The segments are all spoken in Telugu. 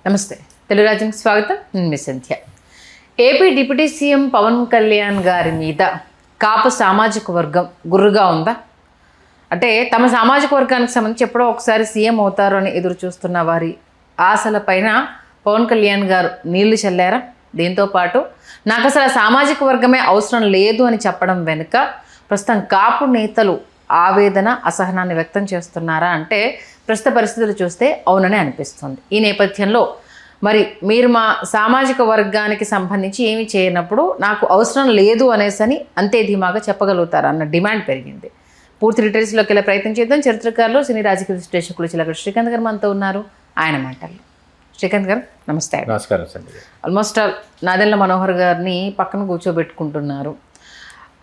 నమస్తే, తెలుగు రాజ్యానికి స్వాగతం. నేను మీ Sandhya. AP deputy CM Pavan Kalyan గారి మీద కాపు సామాజిక వర్గం గుర్రుగా ఉందా? అంటే తమ సామాజిక వర్గానికి సంబంధించి ఎప్పుడో ఒకసారి సీఎం అవుతారు అని ఎదురు చూస్తున్న వారి ఆశల పైన పవన్ కళ్యాణ్ గారు నీళ్లు చల్లారా? దీంతోపాటు నాకు అసలు సామాజిక వర్గమే అవసరం లేదు అని చెప్పడం వెనుక ప్రస్తుతం కాపు నేతలు ఆవేదన, అసహనాన్ని వ్యక్తం చేస్తున్నారా అంటే ప్రస్తుత పరిస్థితులు చూస్తే అవుననే అనిపిస్తుంది. ఈ నేపథ్యంలో మరి మీరు మా సామాజిక వర్గానికి సంబంధించి ఏమీ చేయనప్పుడు నాకు అవసరం లేదు అనేసని అంతే ధీమాగా చెప్పగలుగుతారు అన్న డిమాండ్ పెరిగింది. పూర్తి డీటెయిల్స్లోకి వెళ్ళే ప్రయత్నం చేద్దాం. చరిత్రకారులు, సినీ రాజకీయ విశ్లేషకులు చిలకడ శ్రీకాంత్ గారు మనతో ఉన్నారు. ఆయన మాటలు. శ్రీకాంత్ గారు నమస్తే. నమస్కారం సార్. ఆల్మోస్ట్ నాదెండ్ల మనోహర్ గారిని పక్కన కూర్చోబెట్టుకుంటున్నారు.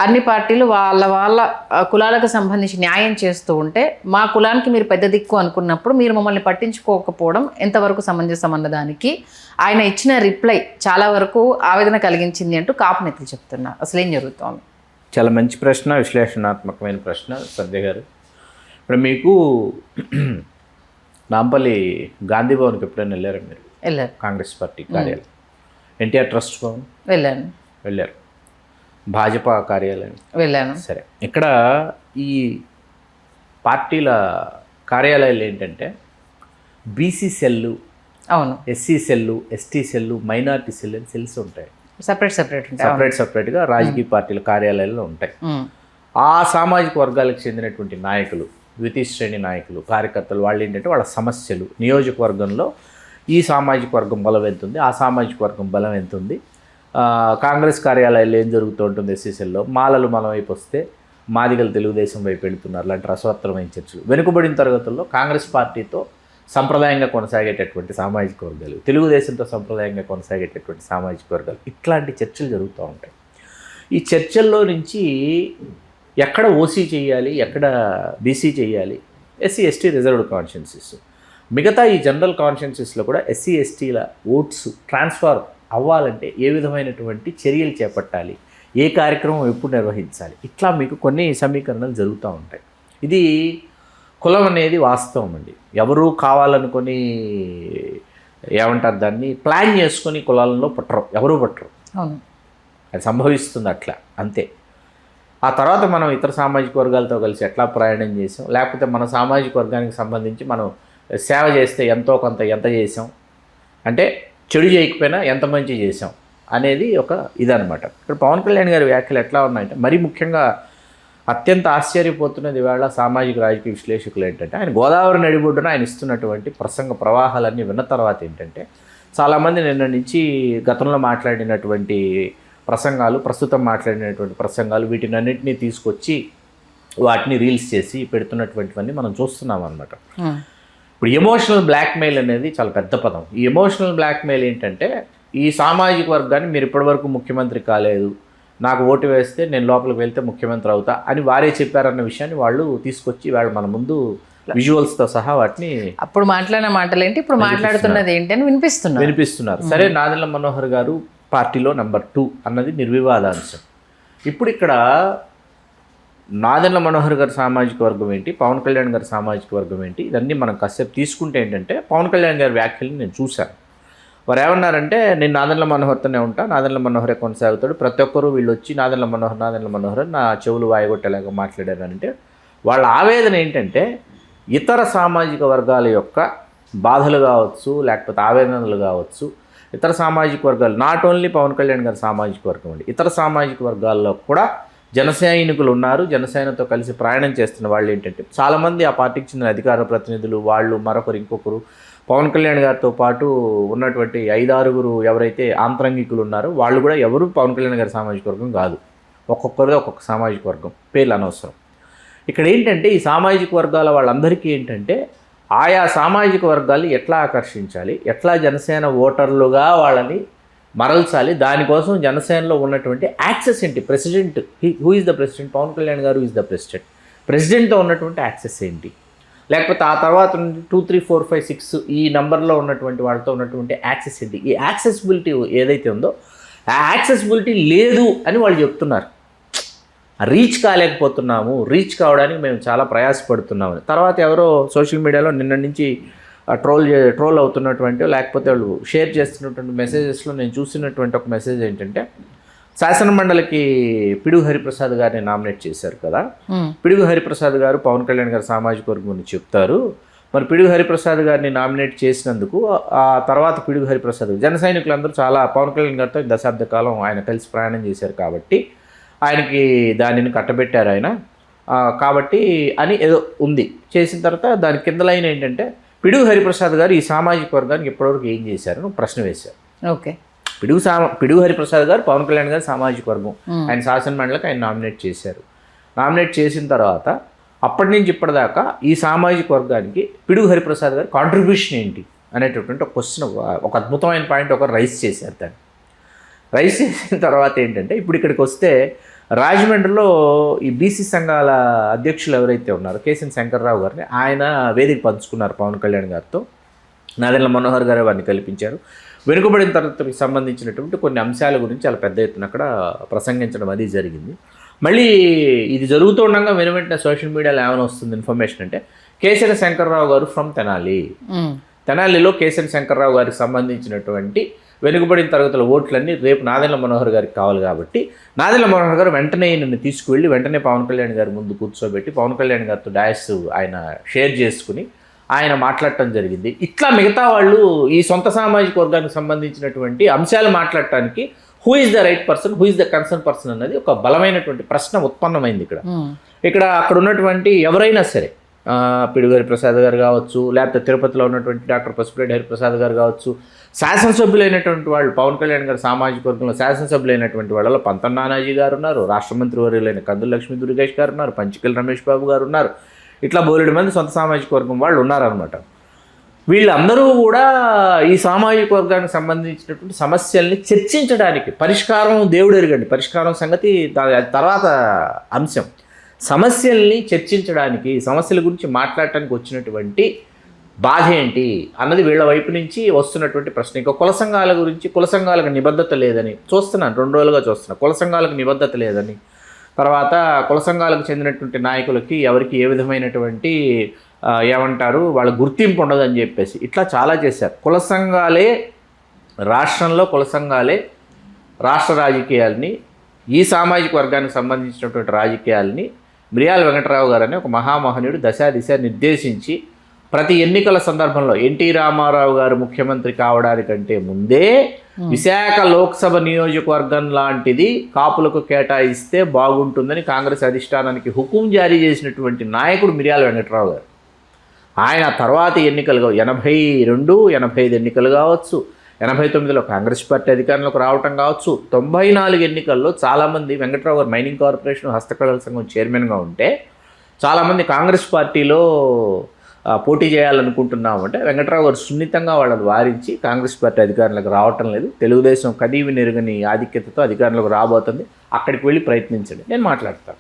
అన్ని పార్టీలు వాళ్ళ కులాలకు సంబంధించి న్యాయం చేస్తూ ఉంటే మా కులానికి మీరు పెద్ద దిక్కు అనుకున్నప్పుడు మీరు మమ్మల్ని పట్టించుకోకపోవడం ఎంతవరకు సమంజసం అన్నదానికి ఆయన ఇచ్చిన రిప్లై చాలా వరకు ఆవేదన కలిగించింది అంటూ కాపు నేతలు చెప్తున్నారు. అసలు ఏం జరుగుతోంది? చాలా మంచి ప్రశ్న, విశ్లేషణాత్మకమైన ప్రశ్న సంధ్య గారు. ఇప్పుడు మీకు నాంపల్లి గాంధీ భవన్కి ఎప్పుడైనా వెళ్ళారా మీరు? వెళ్ళారు. కాంగ్రెస్ పార్టీ కార్యాలయం, ఎన్టీఆర్ ట్రస్ట్ భవన్ వెళ్ళారు. భాజపా కార్యాలయం వెళ్ళాను. సరే, ఇక్కడ ఈ పార్టీల కార్యాలయాలు ఏంటంటే బీసీ సెల్లు, అవును, SC cell, ST cell, minority cell అని సెల్స్ ఉంటాయి. సపరేట్గా రాజకీయ పార్టీల కార్యాలయాల్లో ఉంటాయి. ఆ సామాజిక వర్గాలకు చెందినటువంటి నాయకులు, ద్వితీయ శ్రేణి నాయకులు, కార్యకర్తలు, వాళ్ళు ఏంటంటే వాళ్ళ సమస్యలు, నియోజకవర్గంలో ఈ సామాజిక వర్గం బలం ఎంత ఉంది, ఆ సామాజిక వర్గం బలం ఎంత ఉంది, కాంగ్రెస్ కార్యాలయాల్లో ఏం జరుగుతూ ఉంటుంది, ఎస్సీసీల్లో మాలలు మన వైపు వస్తే మాదిగలు తెలుగుదేశం వైపు వెళుతున్నారు లాంటి రసవత్తరమైన చర్చలు, వెనుకబడిన తరగతుల్లో కాంగ్రెస్ పార్టీతో సంప్రదాయంగా కొనసాగేటటువంటి సామాజిక వర్గాలు, తెలుగుదేశంతో సంప్రదాయంగా కొనసాగేటటువంటి సామాజిక వర్గాలు, ఇట్లాంటి చర్చలు జరుగుతూ ఉంటాయి. ఈ చర్చల్లో నుంచి ఎక్కడ ఓసీ చేయాలి, ఎక్కడ బీసీ చేయాలి, ఎస్సీ ఎస్టీ రిజర్వ్డ్ కాన్స్టిట్యున్సీస్, మిగతా ఈ జనరల్ కాన్స్టిట్యున్సీస్లో కూడా ఎస్సీ ఎస్టీల ఓట్స్ ట్రాన్స్ఫర్ అవ్వాలంటే ఏ విధమైనటువంటి చర్యలు చేపట్టాలి, ఏ కార్యక్రమం ఎప్పుడు నిర్వహించాలి, ఇట్లా మీకు కొన్ని సమీకరణలు జరుగుతూ ఉంటాయి. ఇది కులం అనేది వాస్తవం అండి. ఎవరు కావాలనుకొని ఏమంటారు దాన్ని ప్లాన్ చేసుకొని కులాలలో ఎవరూ పట్టరు. అది సంభవిస్తుంది అట్లా, అంతే. ఆ తర్వాత మనం ఇతర సామాజిక వర్గాలతో కలిసి ఎట్లా ప్రయాణం చేసాం, లేకపోతే మన సామాజిక వర్గానికి సంబంధించి మనం సేవ చేస్తే ఎంతో కొంత ఎంత చేసాం, అంటే చెడు చేయకపోయినా ఎంత మంచి చేసాం అనేది ఒక ఇదనమాట. ఇక్కడ పవన్ కళ్యాణ్ గారి వ్యాఖ్యలు ఎట్లా ఉన్నాయంటే మరీ ముఖ్యంగా అత్యంత ఆశ్చర్యపోతున్నది ఇవాళ సామాజిక రాజకీయ విశ్లేషకులు ఏంటంటే ఆయన గోదావరి నడిబొడ్డున ఆయన ఇస్తున్నటువంటి ప్రసంగ ప్రవాహాలన్నీ విన్న తర్వాత ఏంటంటే చాలామంది నిన్న నుంచి గతంలో మాట్లాడినటువంటి ప్రసంగాలు, ప్రస్తుతం మాట్లాడినటువంటి ప్రసంగాలు, వీటినన్నింటినీ తీసుకొచ్చి వాటిని రీల్స్ చేసి పెడుతున్నటువంటివన్నీ మనం చూస్తున్నాం అనమాట. ఇప్పుడు ఎమోషనల్ బ్లాక్మెయిల్ అనేది చాలా పెద్ద పదం. ఈ ఎమోషనల్ బ్లాక్మెయిల్ ఏంటంటే ఈ సామాజిక వర్గాన్ని మీరు ఇప్పటివరకు ముఖ్యమంత్రి కాలేదు, నాకు ఓటు వేస్తే నేను లోపలికి వెళ్తే ముఖ్యమంత్రి అవుతా అని వారే చెప్పారన్న విషయాన్ని వాళ్ళు తీసుకొచ్చి వాళ్ళు మన ముందు విజువల్స్తో సహా వాటిని అప్పుడు మాట్లాడిన మాటలు ఏంటి, ఇప్పుడు మాట్లాడుతున్నది ఏంటి అని వినిపిస్తున్నారు. సరే, నాదెండ్ల మనోహర్ గారు పార్టీలో నెంబర్ 2 అన్నది నిర్వివాదాంశం. ఇప్పుడు ఇక్కడ నాదెండ్ల మనోహర్ గారి సామాజిక వర్గం ఏంటి, పవన్ కళ్యాణ్ గారి సామాజిక వర్గం ఏంటి, ఇదన్నీ మనం కాసేపు తీసుకుంటే ఏంటంటే పవన్ కళ్యాణ్ గారి వ్యాఖ్యలను నేను చూశాను. వారు ఏమన్నారంటే నేను నాదెండ్ల మనోహర్తోనే ఉంటా, నాదెండ్ల మనోహరే కొనసాగుతాడు, ప్రతి ఒక్కరూ వీళ్ళు వచ్చి నాదెండ్ల మనోహర్ నా చెవులు వాయగొట్టేలాగా మాట్లాడారంటే వాళ్ళ ఆవేదన ఏంటంటే ఇతర సామాజిక వర్గాల యొక్క బాధలు కావచ్చు, లేకపోతే ఆవేదనలు కావచ్చు, ఇతర సామాజిక వర్గాలు, నాట్ ఓన్లీ పవన్ కళ్యాణ్ గారి సామాజిక వర్గం అండి, ఇతర సామాజిక వర్గాల్లో కూడా జనసైనికులు ఉన్నారు. జనసేనతో కలిసి ప్రయాణం చేస్తున్న వాళ్ళు ఏంటంటే చాలామంది ఆ పార్టీకి చెందిన అధికార ప్రతినిధులు, వాళ్ళు మరొకరు ఇంకొకరు పవన్ కళ్యాణ్ గారితో పాటు ఉన్నటువంటి 5-6 ఎవరైతే ఆంతరంగికులు ఉన్నారో వాళ్ళు కూడా ఎవరు పవన్ కళ్యాణ్ గారి సామాజిక వర్గం కాదు. ఒక్కొక్కరిది ఒక్కొక్క సామాజిక వర్గం, పేర్లు అనవసరం. ఇక్కడ ఏంటంటే ఈ సామాజిక వర్గాల వాళ్ళందరికీ ఏంటంటే ఆయా సామాజిక వర్గాలు ఎట్లా ఆకర్షించాలి, ఎట్లా జనసేన ఓటర్లుగా వాళ్ళని మరల్చాలి, దానికోసం జనసేనలో ఉన్నటువంటి యాక్సెస్ ఏంటి, president who is the president, Pawan Kalyan garu is the ప్రెసిడెంట్తో ఉన్నటువంటి యాక్సెస్ ఏంటి, లేకపోతే ఆ తర్వాత 2, 3, 4, 5, 6 ఈ నెంబర్లో ఉన్నటువంటి వాళ్ళతో ఉన్నటువంటి యాక్సెస్ ఏంటి, ఈ యాక్సెసిబిలిటీ ఏదైతే ఉందో ఆ యాక్సెసిబిలిటీ లేదు అని వాళ్ళు చెప్తున్నారు. రీచ్ కాలేకపోతున్నాము, రీచ్ కావడానికి మేము చాలా ప్రయాసపడుతున్నామని. తర్వాత ఎవరో సోషల్ మీడియాలో నిన్న నుంచి ట్రోల్ అవుతున్నటువంటి లేకపోతే వాళ్ళు షేర్ చేస్తున్నటువంటి మెసేజెస్లో నేను చూసినటువంటి ఒక మెసేజ్ ఏంటంటే, శాసన మండలికి పిడుగు హరిప్రసాద్ గారిని నామినేట్ చేశారు కదా. పిడుగు హరిప్రసాద్ గారు పవన్ కళ్యాణ్ గారి సామాజిక వర్గం గురించి చెప్తారు. మరి పిడుగు హరిప్రసాద్ గారిని నామినేట్ చేసినందుకు ఆ తర్వాత పిడుగు హరిప్రసాద్ జన సైనికులందరూ చాలా పవన్ కళ్యాణ్ గారితో దశాబ్ద కాలం ఆయన కలిసి ప్రయాణం చేశారు కాబట్టి ఆయనకి దానిని కట్టబెట్టారు ఆయన కాబట్టి అని ఏదో ఉంది. చేసిన తర్వాత దాని కింద లైన్ ఏంటంటే, పిడుగు హరిప్రసాద్ గారు ఈ సామాజిక వర్గానికి ఇప్పటివరకు ఏం చేశారని ప్రశ్న వేశారు. ఓకే, పిడుగు హరిప్రసాద్ గారు పవన్ కళ్యాణ్ గారు సామాజిక వర్గం, ఆయన శాసన మండలికి ఆయన నామినేట్ చేశారు. నామినేట్ చేసిన తర్వాత అప్పటి నుంచి ఇప్పటిదాకా ఈ సామాజిక వర్గానికి పిడుగు హరిప్రసాద్ గారు కాంట్రిబ్యూషన్ ఏంటి అనేటటువంటి ఒక క్వశ్చన్, ఒక అద్భుతమైన పాయింట్ ఒక రైస్ చేశారు. దాన్ని రైస్ చేసిన తర్వాత ఏంటంటే, ఇప్పుడు ఇక్కడికి వస్తే రాజమండ్రిలో ఈ బీసీ సంఘాల అధ్యక్షులు ఎవరైతే ఉన్నారో కేసీఎన్ శంకర్రావు గారిని ఆయన వేదిక పంచుకున్నారు పవన్ కళ్యాణ్ గారితో. నాదెండ్ల మనోహర్ గారు వారిని కల్పించారు. వెనుకబడిన తరగతికి సంబంధించినటువంటి కొన్ని అంశాల గురించి చాలా పెద్ద ఎత్తున అక్కడ ప్రసంగించడం అది జరిగింది. మళ్ళీ ఇది జరుగుతుండగా వెనువెంటనే సోషల్ మీడియాలో ఏమైనా వస్తుంది ఇన్ఫర్మేషన్ అంటే, కేసీఎన్ శంకర్రావు గారు ఫ్రమ్ తెనాలిలో కేసీఎన్ శంకర్రావు గారికి సంబంధించినటువంటి వెనుకబడిన తరగతుల ఓట్లన్నీ రేపు నాదెండ్ల మనోహర్ గారికి కావాలి కాబట్టి నాదెండ్ల మనోహర్ గారు వెంటనే నన్ను తీసుకువెళ్ళి వెంటనే పవన్ కళ్యాణ్ గారి ముందు కూర్చోబెట్టి పవన్ కళ్యాణ్ గారితో డాష్ ఆయన షేర్ చేసుకుని ఆయన మాట్లాడటం జరిగింది. ఇట్లా మిగతా వాళ్ళు ఈ సొంత సామాజిక వర్గానికి సంబంధించినటువంటి అంశాలు మాట్లాడటానికి who is the right person, who is the concern person అన్నది ఒక బలమైనటువంటి ప్రశ్న ఉత్పన్నమైంది ఇక్కడ అక్కడ ఉన్నటువంటి ఎవరైనా సరే, పిడుగు హరిప్రసాద్ గారు కావచ్చు, లేకపోతే తిరుపతిలో ఉన్నటువంటి డాక్టర్ పసుపురెడ్డి హరిప్రసాద్ గారు కావచ్చు, శాసనసభ్యులైనటువంటి వాళ్ళు పవన్ కళ్యాణ్ గారి సామాజిక వర్గంలో శాసనసభ్యులైనటువంటి వాళ్ళలో పంతం నానాజీ గారు ఉన్నారు, రాష్ట్ర మంత్రి వర్యులైన కందుల లక్ష్మీ దుర్గేష్ గారు ఉన్నారు, పంచికల్ రమేష్ బాబు గారు ఉన్నారు. ఇట్లా బోలెడు మంది సొంత సామాజిక వర్గం వాళ్ళు ఉన్నారనమాట. వీళ్ళందరూ కూడా ఈ సామాజిక వర్గానికి సంబంధించినటువంటి సమస్యల్ని చర్చించడానికి, పరిష్కారం దేవుడు ఎరగండి, పరిష్కారం సంగతి తర్వాత అంశం, సమస్యల్ని చర్చించడానికి, సమస్యల గురించి మాట్లాడటానికి వచ్చినటువంటి బాధ ఏంటి అన్నది వీళ్ళ వైపు నుంచి వస్తున్నటువంటి ప్రశ్న. ఇంకా కుల సంఘాల గురించి, కుల సంఘాలకు నిబద్ధత లేదని చూస్తున్నాను, 2 రోజులుగా చూస్తున్నాను. కుల సంఘాలకు నిబద్ధత లేదని, తర్వాత కుల సంఘాలకు చెందినటువంటి నాయకులకి ఎవరికి ఏ విధమైనటువంటి ఏమంటారు వాళ్ళ గుర్తింపు ఉండదని చెప్పేసి ఇట్లా చాలా చేశారు. కుల సంఘాలే రాష్ట్రంలో, కుల సంఘాలే రాష్ట్ర రాజకీయాల్ని, ఈ సామాజిక వర్గానికి సంబంధించినటువంటి రాజకీయాల్ని మిర్యాల వెంకటరావు గారు అనే ఒక మహామహనీయుడు దిశ నిర్దేశించి ప్రతి ఎన్నికల సందర్భంలో ఎన్టీ రామారావు గారు ముఖ్యమంత్రి కావడానికంటే ముందే విశాఖ లోక్సభ నియోజకవర్గం లాంటిది కాపులకు కేటాయిస్తే బాగుంటుందని కాంగ్రెస్ అధిష్టానానికి హుకుం జారీ చేసినటువంటి నాయకుడు మిర్యాల వెంకటరావు గారు. ఆయన తర్వాత ఎన్నికలు 82, 85 ఎన్నికలు కావచ్చు, 89లో కాంగ్రెస్ పార్టీ అధికారంలోకి రావటం కావచ్చు, 94 ఎన్నికల్లో చాలామంది వెంకటరావు గారు మైనింగ్ కార్పొరేషన్ హస్తకళల సంఘం చైర్మన్గా ఉంటే చాలామంది కాంగ్రెస్ పార్టీలో పోటీ చేయాలనుకుంటున్నామంటే వెంకటరావు గారు సున్నితంగా వాళ్ళని వారించి కాంగ్రెస్ పార్టీ అధికారంలోకి రావటం లేదు, తెలుగుదేశం కదీవి నెరుగని ఆధిక్యతతో అధికారంలోకి రాబోతుంది, అక్కడికి వెళ్ళి ప్రయత్నించండి, నేను మాట్లాడతాను.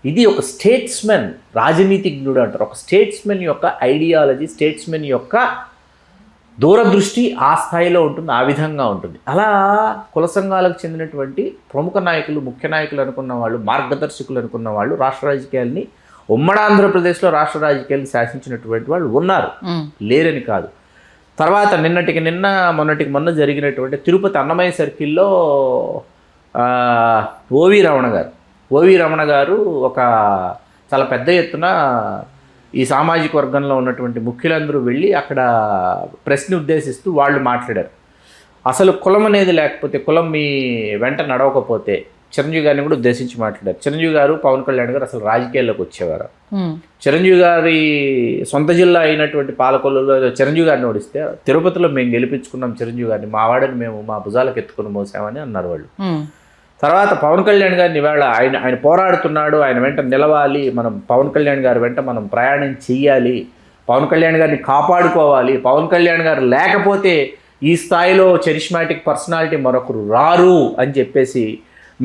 ఇది ఒక స్టేట్స్మెన్, రాజనీతిజ్ఞుడు అంటారు, ఒక స్టేట్స్మెన్ యొక్క ఐడియాలజీ, స్టేట్స్మెన్ యొక్క దూరదృష్టి ఆ స్థాయిలో ఉంటుంది, ఆ విధంగా ఉంటుంది. అలా కుల సంఘాలకు చెందినటువంటి ప్రముఖ నాయకులు, ముఖ్య నాయకులు అనుకున్న వాళ్ళు, మార్గదర్శకులు అనుకున్న వాళ్ళు రాష్ట్ర రాజకీయాల్ని, ఉమ్మడి ఆంధ్రప్రదేశ్లో రాష్ట్ర రాజకీయాలు శాసించినటువంటి వాళ్ళు ఉన్నారు, లేరని కాదు. తర్వాత మొన్నటికి మొన్న జరిగినటువంటి తిరుపతి అన్నమయ్య సర్కిల్లో ఓవి రమణ గారు ఒక చాలా పెద్ద ఎత్తున ఈ సామాజిక వర్గంలో ఉన్నటువంటి ముఖ్యులందరూ వెళ్ళి అక్కడ ప్రెస్ని ఉద్దేశిస్తూ వాళ్ళు మాట్లాడారు. అసలు కులం అనేది లేకపోతే, కులం మీ వెంట నడవకపోతే, చిరంజీవి గారిని కూడా ఉద్దేశించి మాట్లాడారు. చిరంజీవి గారు, పవన్ కళ్యాణ్ గారు అసలు రాజకీయాల్లోకి వచ్చేవారు. చిరంజీవి గారి సొంత జిల్లా అయినటువంటి పాలకొల్లులో చిరంజీవి గారిని ఓడిస్తే తిరుపతిలో మేము గెలిపించుకున్నాం చిరంజీవి గారిని, మా వాడిని మేము మా భుజాలకు ఎత్తుకుని మోసామని అన్నారు వాళ్ళు. తర్వాత పవన్ కళ్యాణ్ గారిని ఇవాళ ఆయన పోరాడుతున్నాడు, ఆయన వెంట నిలవాలి, మనం పవన్ కళ్యాణ్ గారి వెంట మనం ప్రయాణం చెయ్యాలి, పవన్ కళ్యాణ్ గారిని కాపాడుకోవాలి, పవన్ కళ్యాణ్ గారు లేకపోతే ఈ స్థాయిలో చరిష్మాటిక్ పర్సనాలిటీ మరొకరు రారు అని చెప్పేసి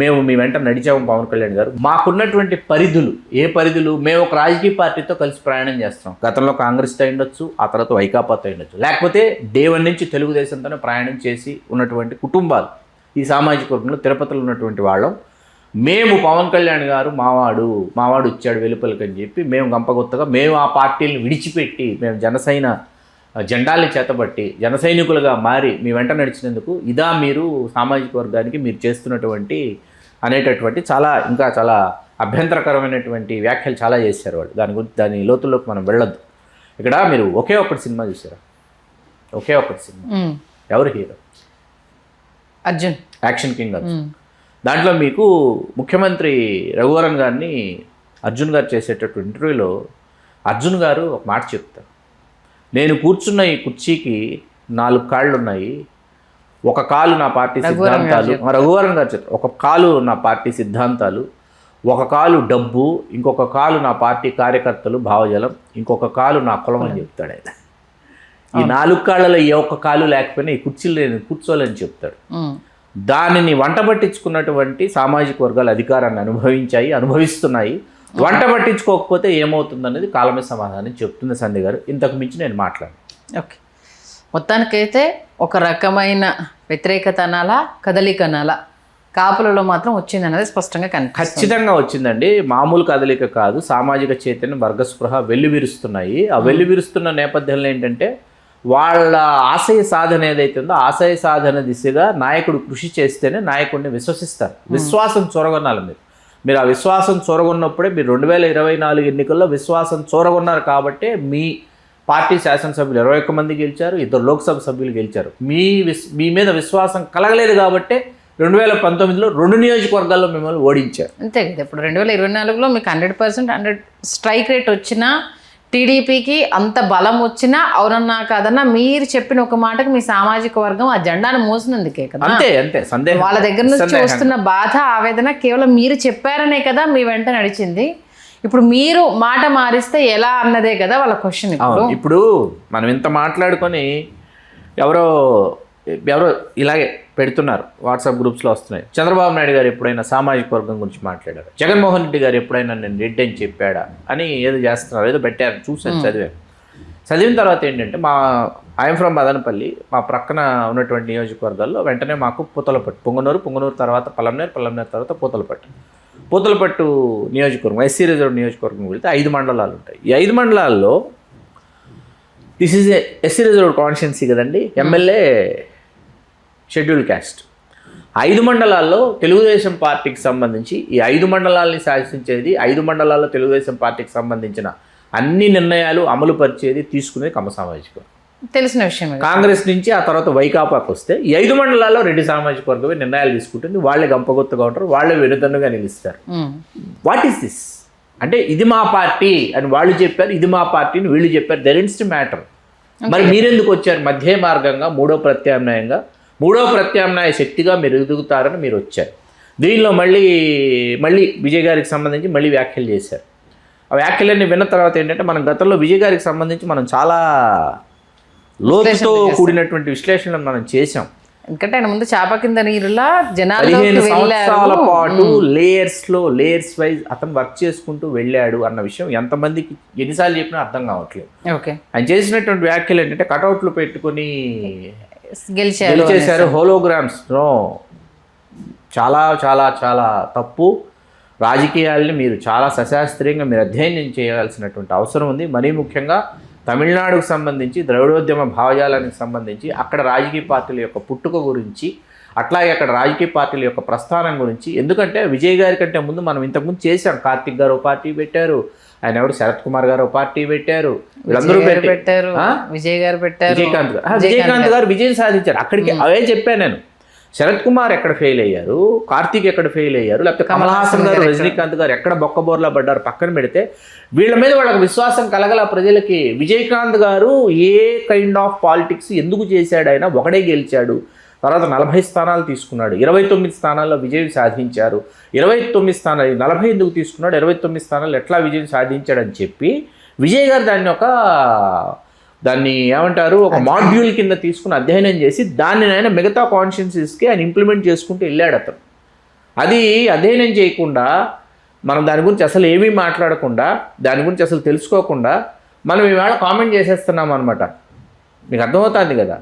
మేము మీ వెంట నడిచాము పవన్ కళ్యాణ్ గారు. మాకున్నటువంటి పరిధులు మేము ఒక రాజకీయ పార్టీతో కలిసి ప్రయాణం చేస్తాం. గతంలో కాంగ్రెస్తో ఉండొచ్చు, ఆ తర్వాత వైకాపాతో ఉండొచ్చు, లేకపోతే డే 1 నుంచి తెలుగుదేశంతోనే ప్రయాణం చేసి ఉన్నటువంటి కుటుంబాలు ఈ సామాజిక వర్గంలో తిరుపతిలో ఉన్నటువంటి వాళ్ళం. మేము పవన్ కళ్యాణ్ గారు మావాడు ఇచ్చాడు వెలుపలికి అని చెప్పి మేము గంపగొత్తగా మేము ఆ పార్టీలను విడిచిపెట్టి మేము జనసేన జెండాల్ని చేతబట్టి జన సైనికులుగా మారి మీ వెంట నడిచినందుకు ఇదా మీరు సామాజిక వర్గానికి మీరు చేస్తున్నటువంటి అనేటటువంటి ఇంకా చాలా అభ్యంతరకరమైనటువంటి వ్యాఖ్యలు చాలా చేశారు వాళ్ళు. దాని లోతుల్లోకి మనం వెళ్ళొద్దు. ఇక్కడ మీరు ఒకే ఒక్కటి సినిమా చూసారా? ఒకే ఒక్కటి సినిమా. ఎవరు hero? Arjun, action king Arjun. దాంట్లో మీకు ముఖ్యమంత్రి రఘువరన్ గారిని అర్జున్ గారు చేసేటటువంటి ఇంటర్వ్యూలో అర్జున్ గారు ఒక మాట చెప్తారు. నేను కూర్చున్న ఈ కుర్చీకి 4 కాళ్ళు ఉన్నాయి, ఒక కాలు నా పార్టీ సిద్ధాంతాలు. రఘువరన్ గారు చెప్తారు, ఒక కాలు నా పార్టీ సిద్ధాంతాలు, ఒక కాలు డబ్బు, ఇంకొక కాలు నా పార్టీ కార్యకర్తలు భావజలం, ఇంకొక కాలు నా కులం అని చెప్తాడు ఆయన. ఈ 4 కాళ్ళలో ఏ ఒక్క కాలు లేకపోయినా ఈ కుర్చీలో నేను కూర్చోలేని చెప్తాడు. దానిని వంట పట్టించుకున్నటువంటి సామాజిక వర్గాలు అధికారాన్ని అనుభవిస్తున్నాయి. వంట పట్టించుకోకపోతే ఏమవుతుందనేది కాలమే సమాధానం చెప్తుంది సంధ్య గారు. ఇంతకు మించి నేను మాట్లాడను. ఓకే, మొత్తానికైతే ఒక రకమైన వ్యతిరేకత అనాలా, కదలిక అనాలా, కాపులలో మాత్రం వచ్చిందన్నది స్పష్టంగా కనిపిస్తుంది. ఖచ్చితంగా వచ్చిందండి. మామూలు కదలిక కాదు. సామాజిక చైతన్యం, వర్గస్పృహ వెల్లివిరుస్తున్నాయి. ఆ వెల్లివిరుస్తున్న నేపథ్యంలో ఏంటంటే వాళ్ళ ఆశయ సాధన ఏదైతే ఉందో ఆశయ సాధన దిశగా నాయకుడు కృషి చేస్తేనే నాయకుడిని విశ్వసిస్తారు. విశ్వాసం చొరగొనాలి. మీరు ఆ విశ్వాసం చొరగొన్నప్పుడే మీరు 2024 ఎన్నికల్లో విశ్వాసం చొరగొన్నారు కాబట్టే మీ పార్టీ శాసనసభ్యులు 21 మంది గెలిచారు, 2 లోక్సభ సభ్యులు గెలిచారు. మీ మీద విశ్వాసం కలగలేదు కాబట్టే 2019లో 2 నియోజకవర్గాల్లో మిమ్మల్ని ఓడించారు. అంతే కదా. ఇప్పుడు 2024లో మీకు 100% స్ట్రైక్ రేట్ వచ్చినా, టీడీపీకి అంత బలం వచ్చినా, అవునన్నా కాదన్నా మీరు చెప్పిన ఒక మాటకు మీ సామాజిక వర్గం ఆ జెండాను మోసినందుకే కదా. అంతే సందేహం. వాళ్ళ దగ్గర నుంచి వస్తున్న బాధ, ఆవేదన కేవలం మీరు చెప్పారనే కదా మీ వెంట నడిచింది. ఇప్పుడు మీరు మాట మారిస్తే ఎలా అన్నదే కదా వాళ్ళ క్వశ్చన్. ఇప్పుడు మనం ఇంత మాట్లాడుకొని ఎవరో ఇలాగే పెడుతున్నారు, వాట్సాప్ గ్రూప్స్లో వస్తున్నాయి. చంద్రబాబు నాయుడు గారు ఎప్పుడైనా సామాజిక వర్గం గురించి మాట్లాడారు, జగన్మోహన్ రెడ్డి గారు ఎప్పుడైనా నేను రెడ్డి అని చెప్పాడా అని ఏదో చేస్తున్నారు, ఏదో పెట్టారు. చూసాను, చదివిన తర్వాత ఏంటంటే ఐఎమ్ ఫ్రమ్ మదనపల్లి, మా ప్రక్కన ఉన్నటువంటి నియోజకవర్గాల్లో వెంటనే మాకు పూతలపట్టు, పొంగనూరు తర్వాత పల్లెమనేరు తర్వాత పూతలపట్టు నియోజకవర్గం, ఎస్సీ రిజర్వ్ నియోజకవర్గం వెళ్తే 5 మండలాలు ఉంటాయి. ఈ 5 మండలాల్లో this is SC reserve constituency కదండి, ఎమ్మెల్యే షెడ్యూల్ క్యాస్ట్. 5 మండలాల్లో తెలుగుదేశం పార్టీకి సంబంధించి ఈ 5 మండలాల్ని శాసించేది, 5 మండలాల్లో తెలుగుదేశం పార్టీకి సంబంధించిన అన్ని నిర్ణయాలు అమలు పరిచేది, తీసుకునేది కమ్మ సామాజిక వర్గం. తెలిసిన విషయం. కాంగ్రెస్ నుంచి ఆ తర్వాత వైకాపాకు వస్తే ఈ 5 మండలాల్లో రెడ్డి సామాజిక వర్గమే నిర్ణయాలు తీసుకుంటుంది. వాళ్ళే గంపగొత్తగా ఉంటారు, వాళ్ళే వెనుదన్నుగా నిలుస్తారు. వాట్ ఈస్ దిస్ అంటే ఇది మా పార్టీ అని వాళ్ళు చెప్పారు, ఇది మా పార్టీ అని వీళ్ళు చెప్పారు. దెర్ ఇన్స్ టు మ్యాటర్. మరి మీరెందుకు వచ్చారు? మధ్య మార్గంగా మూడో ప్రత్యామ్నాయ శక్తిగా మీరు ఎదుగుతారని మీరు వచ్చారు. దీనిలో మళ్ళీ విజయ్ గారికి సంబంధించి మళ్ళీ వ్యాఖ్యలు చేశారు. ఆ వ్యాఖ్యలన్నీ విన్న తర్వాత ఏంటంటే మనం గతంలో విజయ్ గారికి సంబంధించి మనం చాలా లోతుతో కూడినటువంటి విశ్లేషణలు మనం చేసాం. ఎందుకంటే ఆయన ముందు చాప కింద నీరులా 15 సంవత్సరాల పాటు లేయర్స్ వైజ్ అతను వర్క్ చేసుకుంటూ వెళ్ళాడు అన్న విషయం ఎంతమందికి ఎన్నిసార్లు చెప్పినా అర్థం కావట్లేదు. ఆయన చేసినటువంటి వ్యాఖ్యలు ఏంటంటే కటౌట్లు పెట్టుకుని గెలిచేశారు, హోలోగ్రామ్స్. చాలా చాలా చాలా తప్పు. రాజకీయాల్ని మీరు చాలా సశాస్త్రీయంగా మీరు అధ్యయనం చేయాల్సినటువంటి అవసరం ఉంది. మరీ ముఖ్యంగా తమిళనాడుకు సంబంధించి ద్రవిడోద్యమ భావజాలానికి సంబంధించి అక్కడ రాజకీయ పార్టీల యొక్క పుట్టుక గురించి, అట్లాగే అక్కడ రాజకీయ పార్టీల యొక్క ప్రస్థానం గురించి. ఎందుకంటే విజయ్ గారి కంటే ముందు మనం ఇంతకుముందు చేశాం. కార్తిక్ గారు పార్టీ పెట్టారు, ఆయన ఎవరు శరత్ కుమార్ గారు పార్టీ పెట్టారు, వీళ్ళందరూ పెట్టారు. విజయకాంత్ గారు విజయం సాధించారు. అక్కడికి అవే చెప్పాను నేను. శరత్ కుమార్ ఎక్కడ ఫెయిల్ అయ్యారు, కార్తీక్ ఎక్కడ ఫెయిల్ అయ్యారు, లేకపోతే కమల్ హాసన్ గారు, రజనీకాంత్ గారు ఎక్కడ బొక్కబోర్లా పడ్డారు పక్కన పెడితే వీళ్ళ మీద వాళ్ళకి విశ్వాసం కలగల ప్రజలకి. విజయకాంత్ గారు ఏ కైండ్ ఆఫ్ పాలిటిక్స్ ఎందుకు చేశాడు? ఆయన ఒకడే గెలిచాడు, తర్వాత 40 స్థానాలు తీసుకున్నాడు, 29 స్థానాల్లో విజయం సాధించారు. 29 స్థానాలు 40 ఎందుకు తీసుకున్నాడు, 29 స్థానాలు ఎట్లా విజయం సాధించాడని చెప్పి విజయ్ గారు దాన్ని ఏమంటారు ఒక మాడ్యూల్ కింద తీసుకుని అధ్యయనం చేసి దాన్ని ఆయన మిగతా కాన్స్టిట్యున్సీస్కి ఆయన ఇంప్లిమెంట్ చేసుకుంటూ వెళ్ళాడు అతను. అది అధ్యయనం చేయకుండా మనం దాని గురించి అసలు ఏమీ మాట్లాడకుండా, దాని గురించి అసలు తెలుసుకోకుండా మనం ఇవాళ కామెంట్ చేసేస్తున్నాం అనమాట. మీకు అర్థమవుతుంది కదా.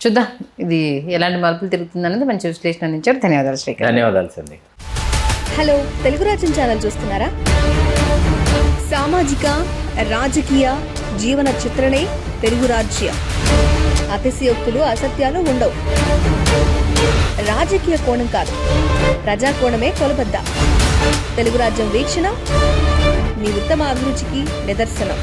చూద్దాం ఇది ఎలాంటి మలుపులు తిరుగుతుందన్నది మంచి విశ్లేషణ అందించారు. ధన్యవాదాలు శ్రీకాంత్. ధన్యవాదాలు సంధ్య. హలో, తెలుగు రాజ్యం ఛానల్ చూస్తున్నారా? సామాజిక, రాజకీయ, జీవన చిత్రణే తెలుగు రాజ్యం. అతిశయోక్తులు, అసత్యాలు ఉండవు. రాజకీయ కోణం కాదు, ప్రజా కోణమే కొలబద్ద. తెలుగు రాజ్యం వీక్షణ మీ ఉత్తమ అభిరుచికి నిదర్శనం.